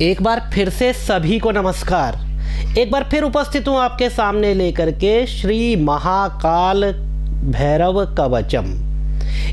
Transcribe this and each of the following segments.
एक बार फिर से सभी को नमस्कार। एक बार फिर उपस्थित हूँ आपके सामने लेकर के श्री महाकाल भैरव कवचम।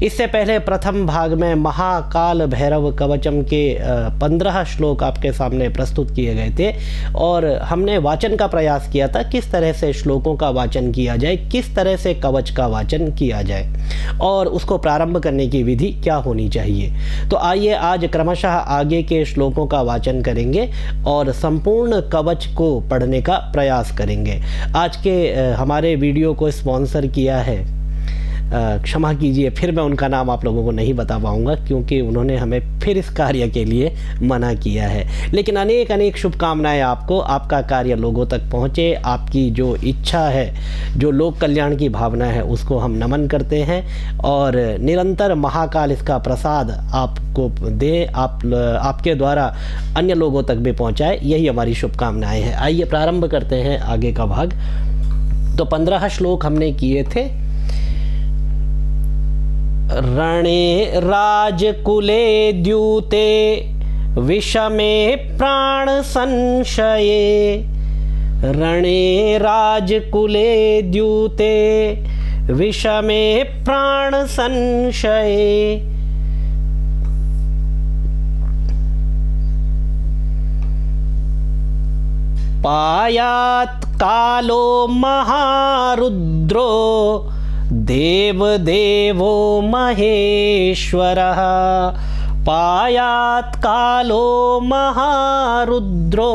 इससे पहले प्रथम भाग में महाकाल भैरव कवचम के 15 श्लोक आपके सामने प्रस्तुत किए गए थे और हमने वाचन का प्रयास किया था, किस तरह से श्लोकों का वाचन किया जाए, किस तरह से कवच का वाचन किया जाए और उसको प्रारंभ करने की विधि क्या होनी चाहिए। तो आइए आज क्रमशः आगे के श्लोकों का वाचन करेंगे और संपूर्ण कवच को पढ़ने का प्रयास करेंगे। आज के हमारे वीडियो को स्पॉन्सर किया है, क्षमा कीजिए फिर मैं उनका नाम आप लोगों को नहीं बता पाऊंगा क्योंकि उन्होंने हमें फिर इस कार्य के लिए मना किया है। लेकिन अनेक अनेक शुभकामनाएं आपको, आपका कार्य लोगों तक पहुंचे, आपकी जो इच्छा है, जो लोक कल्याण की भावना है, उसको हम नमन करते हैं और निरंतर महाकाल इसका प्रसाद आपको दे, आपके द्वारा अन्य लोगों तक भी पहुँचाए, यही हमारी शुभकामनाएँ हैं। आइए प्रारंभ करते हैं आगे का भाग। तो 15 श्लोक हमने किए थे। रणे राजकुले द्यूते विषमे प्राण संशये। रणे राजकुले द्यूते विषमे प्राण संशये। पायात् कालो महारुद्रो देवदेवो महेश्वरः। पायात् कालो महारुद्रो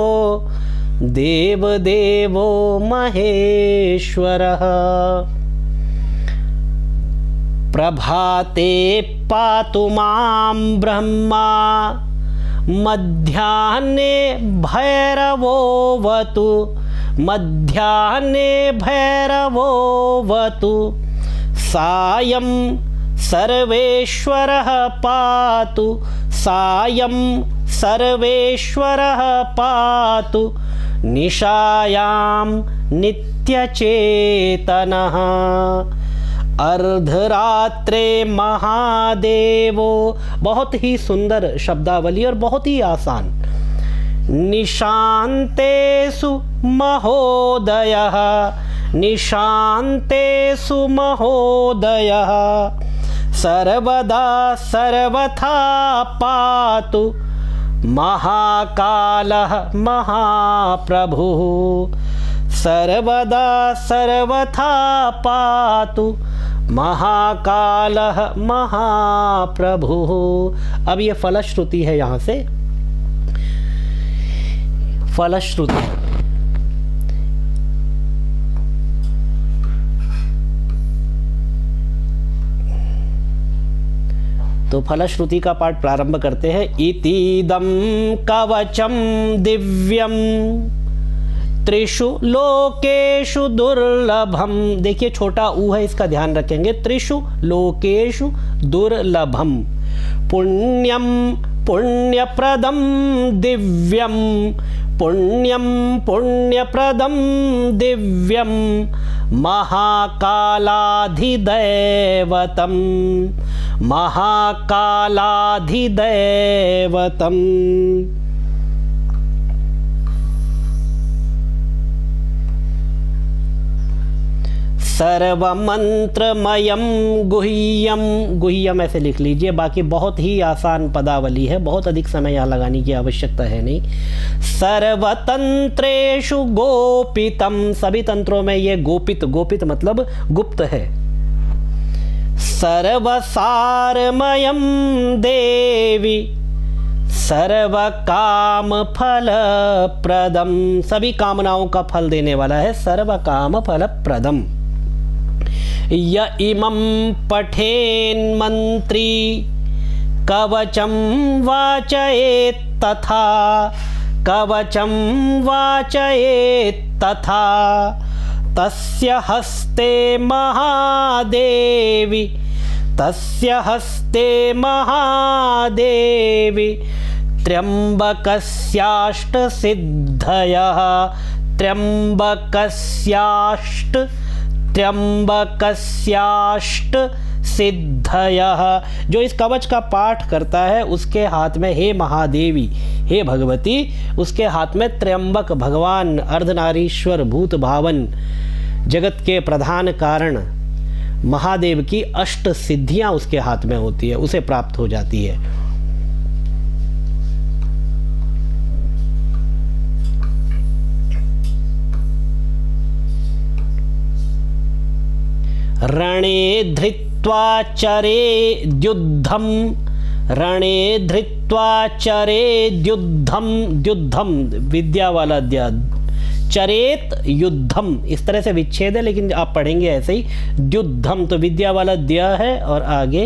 देवदेवो महेश्वरः। प्रभाते पातु मां ब्रह्मा मध्याह्ने भैरवोऽवतु। मध्याह्ने भैरवोऽवतु। सायं सर्वेश्वरः पातु। सायं सर्वेश्वरः पातु। निशायां नित्यचेतनः। अर्धरात्रे महादेवो, बहुत ही सुंदर शब्दावली और बहुत ही आसान। निशान्तेषु महोदयः। निशान्तेषु महोदयः। सर्वदा सर्वथा पातु महाकालः महाप्रभुः। सर्वदा सर्वथा पातु महाकालः महाप्रभुः। अब ये फलश्रुति है, यहाँ से फलश्रुति। तो फलश्रुति का पाठ प्रारंभ करते हैं। इतीदं कवचम दिव्यम त्रिषु लोकेषु दुर्लभम। देखिए छोटा ऊ है, इसका ध्यान रखेंगे। त्रिषु लोकेषु दुर्लभम। पुण्यम पुण्यप्रदम दिव्यम। पुण्यम पुण्यप्रदम दिव्यम। महाकालाधिदैवतम। महाकालाधिदैवतम। सर्वमंत्रमयम गुह्यम। गुह्यम ऐसे लिख लीजिए, बाकी बहुत ही आसान पदावली है, बहुत अधिक समय यहाँ लगाने की आवश्यकता है नहीं। सर्वतंत्रेषु गोपितम। सभी तंत्रों में ये गोपित, गोपित मतलब गुप्त है। सर्वसारमयम देवी सर्वकाम फलप्रदम। सभी कामनाओं का फल देने वाला है, सर्वकाम फलप्रदम। य इमं पठेन्मन्त्री कवचं वाचयेत् तथा। कवचं वाचयेत् तथा। तस्य हस्ते महादेवी। तस्य हस्ते महादेवी। त्र्यम्बकस्याष्टसिद्धयः। त्र्यम्बकस्याष्ट सिद्धयः। जो इस कवच का पाठ करता है उसके हाथ में, हे महादेवी, हे भगवती, उसके हाथ में त्र्यंबक भगवान, अर्धनारीश्वर, भूत भावन, जगत के प्रधान कारण महादेव की अष्ट सिद्धियां उसके हाथ में होती है, उसे प्राप्त हो जाती है। रणे धृत्वा चरेद्युद्धं, रणे धृत्वा चरेद्युद्धं, द्युद्धम विद्या वाला द्या, चरेत युद्धम, इस तरह से विच्छेद है लेकिन आप पढ़ेंगे ऐसे ही, द्युद्धम तो विद्या वाला द्या है और आगे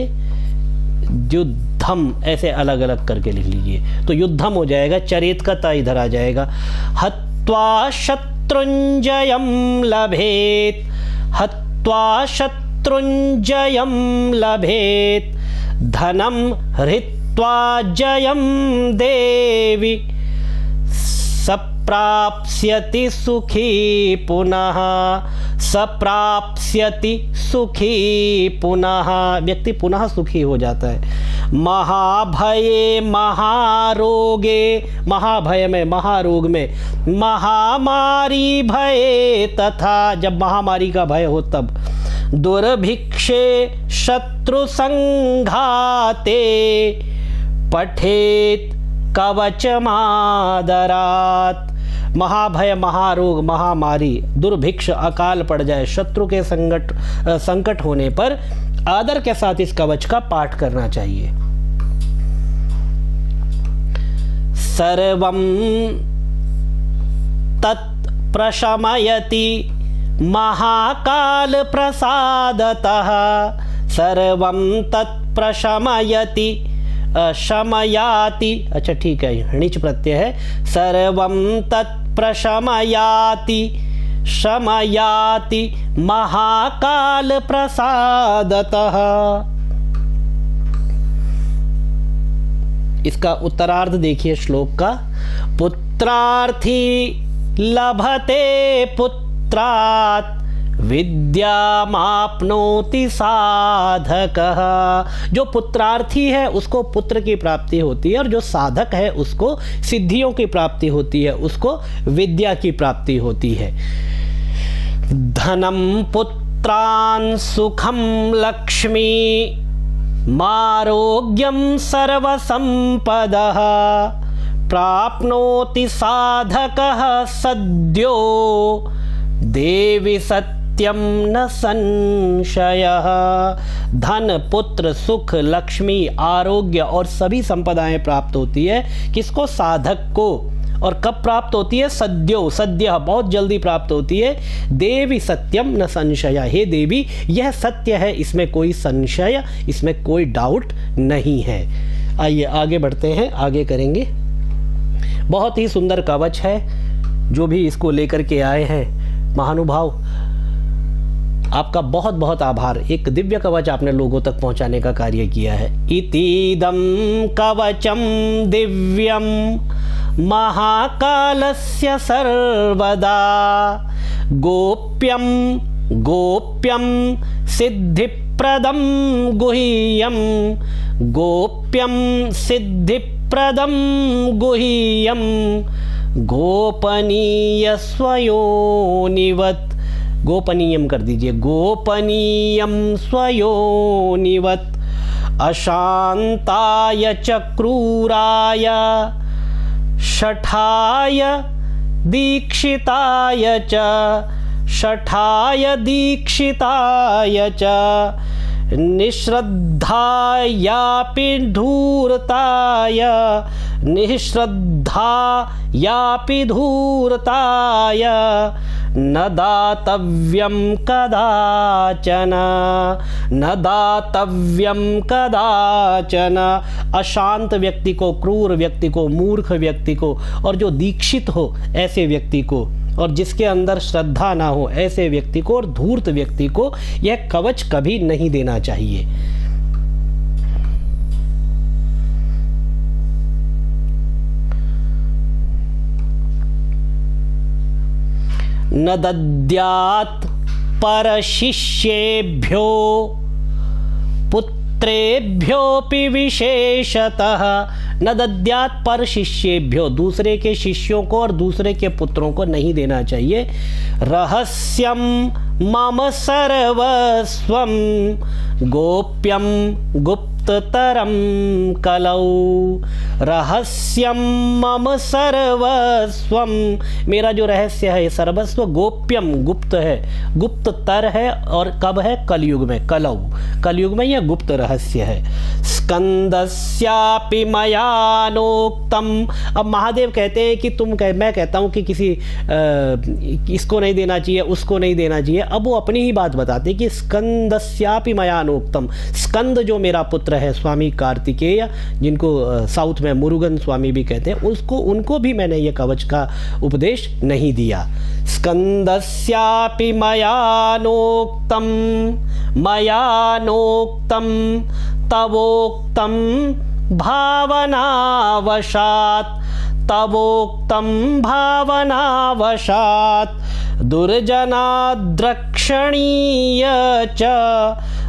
द्युद्धम ऐसे अलग अलग करके लिख लीजिए तो युद्धम हो जाएगा, चरेत का ता इधर आ जाएगा। हत्वा शत्रुंजयम लभेत, हत्वा शत्रुंजयम लभेत, धनम हृत्वा जयम देवी, सप्राप्स्यति सुखी पुनः, सप्राप्स्यति सुखी पुनः, व्यक्ति पुनः सुखी हो जाता है। महाभये महारोगे, महाभय में, महारोग में, महामारी भये तथा, जब महामारी का भय हो तब, दुर्भिक्षे शत्रु संघाते पठेत कवचमादरात। महाभय, महारोग, महामारी, दुर्भिक्ष, अकाल पड़ जाए, शत्रु के संकट होने पर आदर के साथ इस कवच का पाठ करना चाहिए। सर्वं तत् प्रशमयति महाकाल प्रसादतः, सर्वं तत् प्रशमयति, शमयाति, अच्छा ठीक है, णिच प्रत्यय है, सर्वं तत् प्रशमयाति, शमयाति महाकाल प्रसादतः। इसका उत्तरार्ध देखिए श्लोक का, पुत्रार्थी लभते पुत्रात् विद्यामाप्नोति साधकः। जो पुत्रार्थी है उसको पुत्र की प्राप्ति होती है और जो साधक है उसको सिद्धियों की प्राप्ति होती है, उसको विद्या की प्राप्ति होती है। धनम पुत्रान् सुखम लक्ष्मी मारोग्यम सर्वसंपदः प्राप्नोति साधकः सद्यो देवी सत्यम न संशयः। धन, पुत्र, सुख, लक्ष्मी, आरोग्य और सभी संपदाएं प्राप्त होती है किसको? साधक को। और कब प्राप्त होती है? सद्यो, सद्य, बहुत जल्दी प्राप्त होती है। देवी सत्यम न संशय, हे देवी यह सत्य है, इसमें कोई संशय, इसमें कोई डाउट नहीं है। आइए आगे बढ़ते हैं, आगे करेंगे। बहुत ही सुंदर कवच है, जो भी इसको लेकर के आए हैं महानुभाव, आपका बहुत बहुत आभार। एक दिव्य कवच आपने लोगों तक पहुंचाने का कार्य किया है। इतीदं कवचम दिव्यम महाकालस्य सर्वदा गोप्यम गोप्यम सिद्धिप्रदम गुह्यम गोप्यम सिद्धिप्रदम गुह्यम गोपनीय स्वयोनिवत्, गोपनीयम कर दीजिए, गोपनीयम स्वयोनिवत् अशांताय च क्रूराय शठाय दीक्षिताय च, शठाय दीक्षिताय च निःश्रद्धायापि धूर्ताय, निःश्रद्धायापि धूर्ताय न दातव्यं कदाचन, न दातव्यं कदाचन। अशांत व्यक्ति को, क्रूर व्यक्ति को, मूर्ख व्यक्ति को और जो दीक्षित हो ऐसे व्यक्ति को और जिसके अंदर श्रद्धा ना हो ऐसे व्यक्ति को और धूर्त व्यक्ति को यह कवच कभी नहीं देना चाहिए। न दद्यात् परशिष्येभ्यो मित्रेभ्योऽपि विशेषतः न दद्यात् पर शिष्येभ्यो, दूसरे के शिष्यों को और दूसरे के पुत्रों को नहीं देना चाहिए। रहस्यम मम सर्वस्वम गोप्यम गुप्ततरम कलौ। रहस्यम मम सर्वस्वम, मेरा जो रहस्य है सर्वस्व, गोप्यम गुप्त है, गुप्ततर है, और कब है? कलयुग में, कलौ, कलयुग में यह गुप्त रहस्य है। स्कंदस्यापि मयानोक्तम, अब महादेव कहते हैं कि मैं कहता हूँ कि किसी इसको नहीं देना चाहिए, उसको नहीं देना चाहिए। अब वो अपनी ही बात बताते हैं कि स्कंदस्यापि मयानोक्तम, स्कंद जो मेरा पुत्र है स्वामी कार्तिकेय, जिनको साउथ में मुरुगन स्वामी भी कहते हैं, उनको भी मैंने ये कवच का उपदेश नहीं दिया। स्कंदस्यापि मयानोक्तम मयानोक्तम तवोक्तम भावनावशात्, तवोक्तम भावनावशात् दुर्जनाद्रक्षणीय च,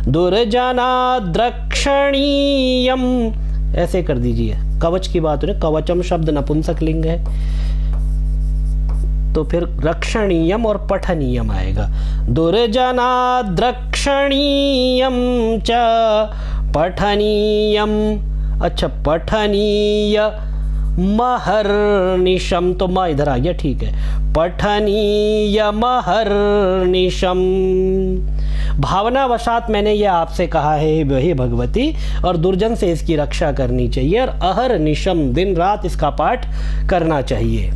दुर्जनाद्रक्षणीयम, ऐसे कर दीजिए। कवच की बात हो रही, कवचम शब्द नपुंसक लिंग है, तो फिर रक्षणीयम और पठनीयम आएगा। दुर्जनाद्रक्षणीयम च पठनीयम, अच्छा पठनीय महर्निशम, तो माँ इधर आ गया, ठीक है। पठनीय महर्निशम, भावनावशात मैंने ये आपसे कहा है वही भगवती, और दुर्जन से इसकी रक्षा करनी चाहिए, और अहर्निशम, दिन रात इसका पाठ करना चाहिए।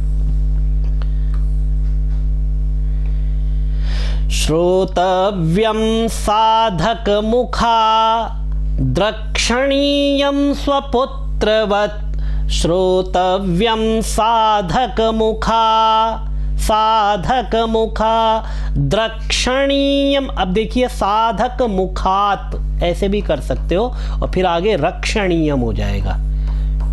श्रोतव्यम साधक मुखा द्रक्षणीयम स्वपुत्रवत्, श्रोतव्यम साधक मुखा, साधक मुखा द्रक्षणीयम। अब देखिए साधक मुखात ऐसे भी कर सकते हो, और फिर आगे रक्षणीयम हो जाएगा,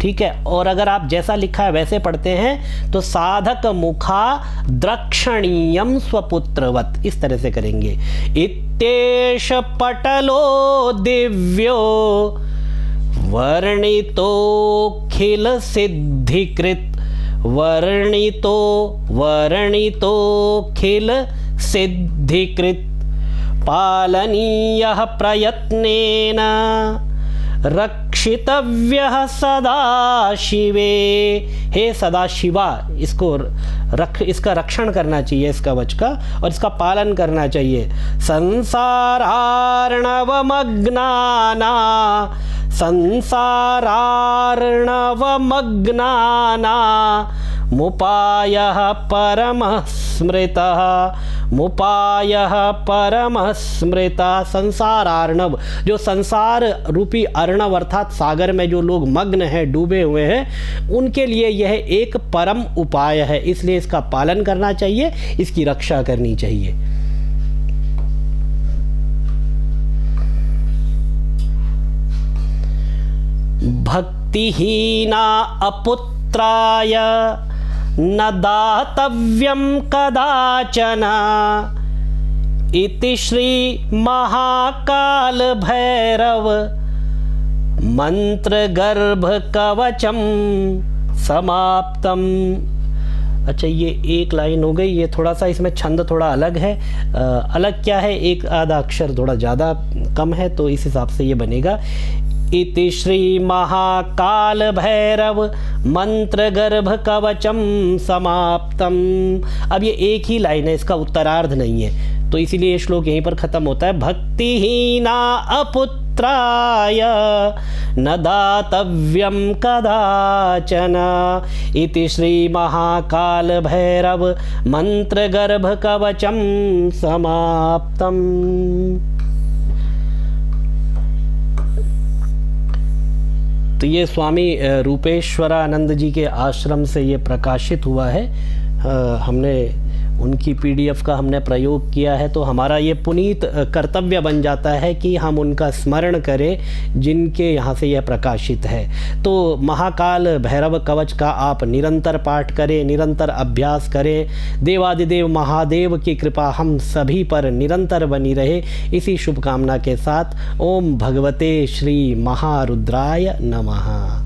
ठीक है। और अगर आप जैसा लिखा है वैसे पढ़ते हैं तो साधक मुखा द्रक्षणीयम स्वपुत्रवत, इस तरह से करेंगे। इत्येष पटलो दिव्यो वर्णितोखिल सिद्धिकृत, वर्णितोखिल सिद्धिकृत पालनीयः प्रयत्नेन रक्षितव्यः सदाशिवे। हे सदाशिवा, इसका रक्षण करना चाहिए, इस कवच का, और इसका पालन करना चाहिए। संसारार्णवमग्नाना, संसारार्णवमग्नाना मुपायः परमः स्मृतः, मुपायः परमः स्मृतः। संसार अर्णव, जो संसार रूपी अर्णव अर्थात सागर में जो लोग मग्न हैं, डूबे हुए हैं, उनके लिए यह एक परम उपाय है, इसलिए इसका पालन करना चाहिए, इसकी रक्षा करनी चाहिए। भक्तिहीना अपुत्राय न दातव्यं कदाचन, इति श्री महाकाल भैरव मंत्र गर्भ कवचम समाप्तम। अच्छा, ये एक लाइन हो गई, ये थोड़ा सा इसमें छंद थोड़ा अलग है। अलग क्या है, एक आधा अक्षर थोड़ा ज़्यादा कम है, तो इस हिसाब से ये बनेगा। इति श्री महाकाल भैरव मंत्र गर्भ कवचम समाप्तम। अब ये एक ही लाइन है, इसका उत्तरार्ध नहीं है, तो इसीलिए ये श्लोक यहीं पर खत्म होता है। भक्तिहीना अपुत्राय न दातव्यम कदाचन, इति श्री महाकाल भैरव मंत्र गर्भ कवचम समाप्तम। तो ये स्वामी रूपेश्वरानंद जी के आश्रम से ये प्रकाशित हुआ है। हमने उनकी PDF का हमने प्रयोग किया है, तो हमारा ये पुनीत कर्तव्य बन जाता है कि हम उनका स्मरण करें जिनके यहाँ से यह प्रकाशित है। तो महाकाल भैरव कवच का आप निरंतर पाठ करें, निरंतर अभ्यास करें। देवादिदेव महादेव की कृपा हम सभी पर निरंतर बनी रहे, इसी शुभकामना के साथ ओम भगवते श्री महारुद्राय नमः।